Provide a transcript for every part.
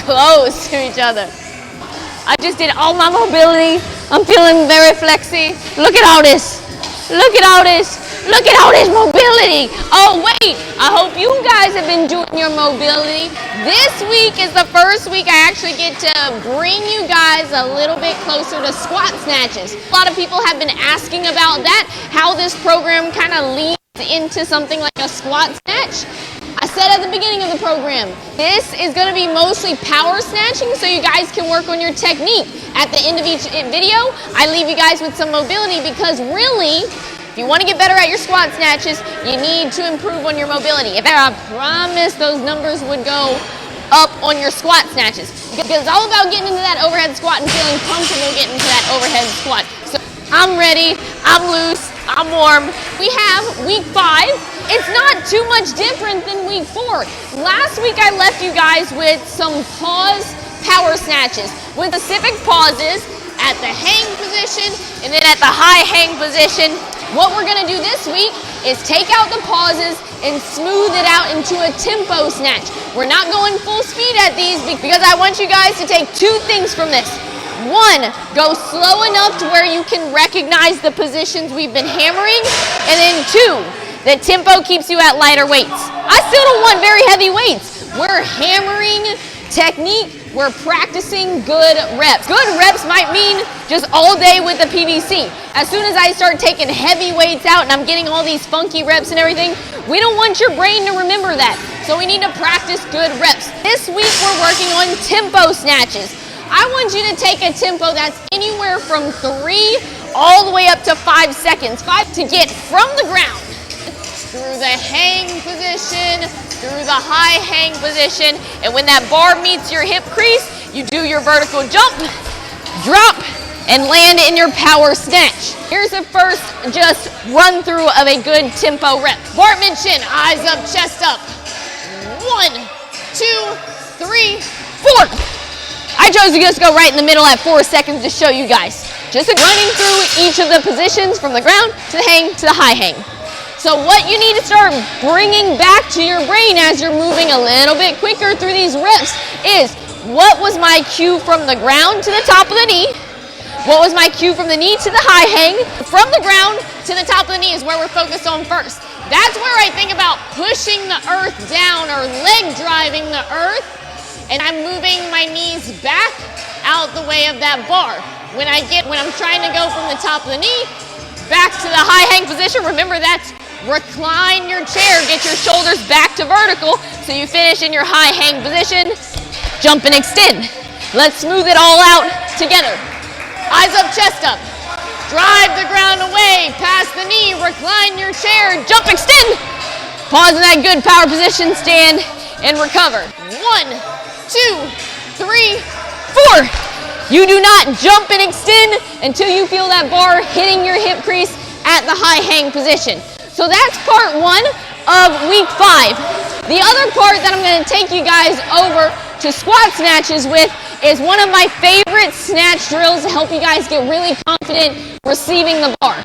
close to each other. I just did all my mobility. I'm feeling very flexy. Look at all this. Look at all this. Look at all this mobility. Oh, wait. I hope you guys have been doing your mobility. This week is the first week I actually get to bring you guys a little bit closer to squat snatches. A lot of people have been asking about that, how this program kind of leads into something like a squat snatch. I said at the beginning of the program, this is going to be mostly power snatching so you guys can work on your technique. At the end of each video, I leave you guys with some mobility because really, if you want to get better at your squat snatches, you need to improve on your mobility. I promise those numbers would go up on your squat snatches because it's all about getting into that overhead squat and feeling comfortable getting into that overhead squat. So I'm ready, I'm loose, I'm warm. We have week 5. It's not too much different than week 4. Last week I left you guys with some pause power snatches with specific pauses at the hang position and then at the high hang position. What we're gonna do this week is take out the pauses and smooth it out into a tempo snatch. We're not going full speed at these because I want you guys to take 2 things from this. 1, go slow enough to where you can recognize the positions we've been hammering, and then 2, the tempo keeps you at lighter weights. I still don't want very heavy weights. We're hammering technique. We're practicing good reps. Good reps might mean just all day with the PVC. As soon as I start taking heavy weights out and I'm getting all these funky reps and everything, we don't want your brain to remember that. So we need to practice good reps. This week we're working on tempo snatches. I want you to take a tempo that's anywhere from 3 all the way up to 5 seconds. 5 to get from the ground through the hang position, through the high hang position, and when that bar meets your hip crease, you do your vertical jump, drop, and land in your power snatch. Here's the first just run through of a good tempo rep. Bartman chin, eyes up, chest up. 1, 2, 3, 4. I chose to just go right in the middle at 4 seconds to show you guys. Just running through each of the positions from the ground to the hang to the high hang. So what you need to start bringing back to your brain as you're moving a little bit quicker through these reps is, what was my cue from the ground to the top of the knee? What was my cue from the knee to the high hang? From the ground to the top of the knee is where we're focused on first. That's where I think about pushing the earth down or leg driving the earth, and I'm moving my knees back out the way of that bar. When I'm trying to go from the top of the knee back to the high hang position, remember that's recline your chair, get your shoulders back to vertical so you finish in your high hang position. Jump and extend. Let's smooth it all out together. Eyes up, chest up. Drive the ground away, past the knee, recline your chair, jump, extend. Pause in that good power position, stand and recover. 1, 2, 3, 4. You do not jump and extend until you feel that bar hitting your hip crease at the high hang position. So that's part 1 of week 5. The other part that I'm going to take you guys over to squat snatches with is one of my favorite snatch drills to help you guys get really confident receiving the bar.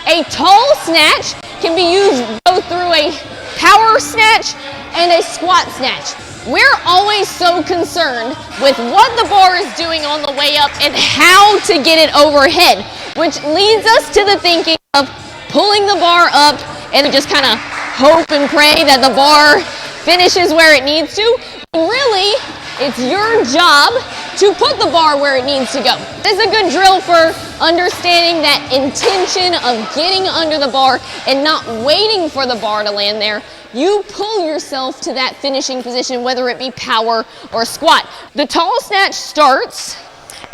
A tall snatch can be used both through a power snatch and a squat snatch. We're always so concerned with what the bar is doing on the way up and how to get it overhead, which leads us to the thinking of pulling the bar up and just kind of hope and pray that the bar finishes where it needs to. Really, it's your job to put the bar where it needs to go. This is a good drill for understanding that intention of getting under the bar and not waiting for the bar to land there. You pull yourself to that finishing position, whether it be power or squat. The tall snatch starts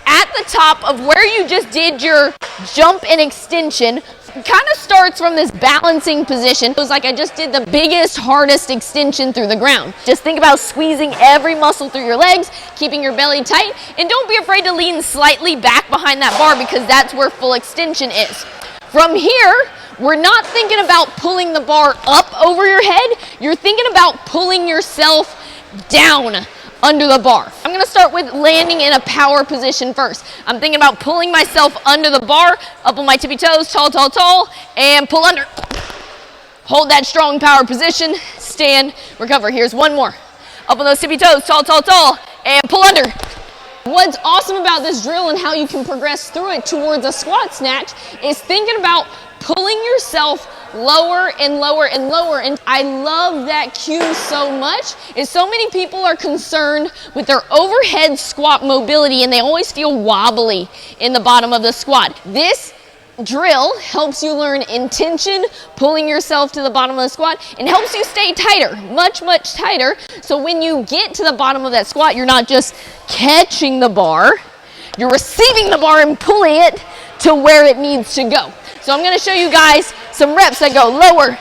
at the top of where you just did your jump and extension. Kind of starts from this balancing position. It was like I just did the biggest, hardest extension through the ground. Just think about squeezing every muscle through your legs, keeping your belly tight, and don't be afraid to lean slightly back behind that bar because that's where full extension is. From here, we're not thinking about pulling the bar up over your head. You're thinking about pulling yourself down under the bar. I'm gonna start with landing in a power position first. I'm thinking about pulling myself under the bar, up on my tippy toes, tall, tall, tall, and pull under. Hold that strong power position, stand, recover. Here's one more. Up on those tippy toes, tall, tall, tall, and pull under. What's awesome about this drill and how you can progress through it towards a squat snatch is thinking about pulling yourself lower and lower and lower. And I love that cue so much, is so many people are concerned with their overhead squat mobility and they always feel wobbly in the bottom of the squat. This drill helps you learn intention, pulling yourself to the bottom of the squat, and helps you stay tighter, much tighter. So when you get to the bottom of that squat, you're not just catching the bar, you're receiving the bar and pulling it to where it needs to go. So I'm going to show you guys some reps that go lower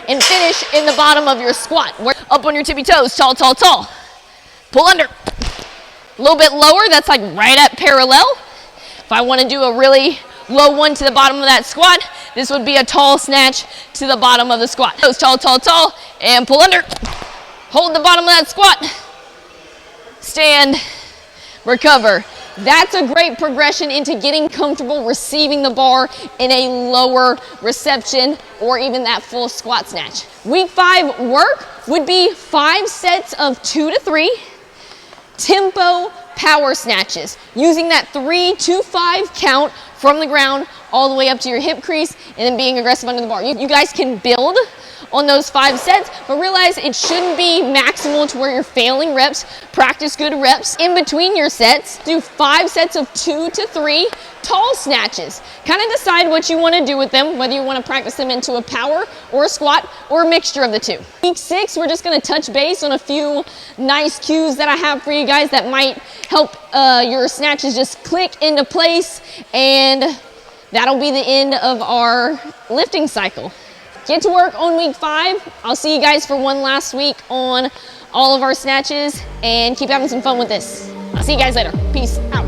and finish in the bottom of your squat. Up on your tippy toes, tall, tall, tall. Pull under. A little bit lower, that's like right at parallel. If I want to do a really low one to the bottom of that squat, this would be a tall snatch to the bottom of the squat. Toes, tall, tall, tall, and pull under. Hold the bottom of that squat. Stand, recover. That's a great progression into getting comfortable receiving the bar in a lower reception or even that full squat snatch. Week 5 work would be 5 sets of 2 to 3 tempo power snatches, using that 3 to 5 count from the ground all the way up to your hip crease and then being aggressive under the bar. You guys can build on those 5 sets, but realize it shouldn't be maximal to where you're failing reps. Practice good reps in between your sets. Do 5 sets of 2 to 3 tall snatches. Kind of decide what you want to do with them, whether you want to practice them into a power or a squat or a mixture of the two. Week 6, we're just going to touch base on a few nice cues that I have for you guys that might help your snatches just click into place, and that'll be the end of our lifting cycle. Get to work on week 5. I'll see you guys for one last week on all of our snatches, and keep having some fun with this. I'll see you guys later. Peace out.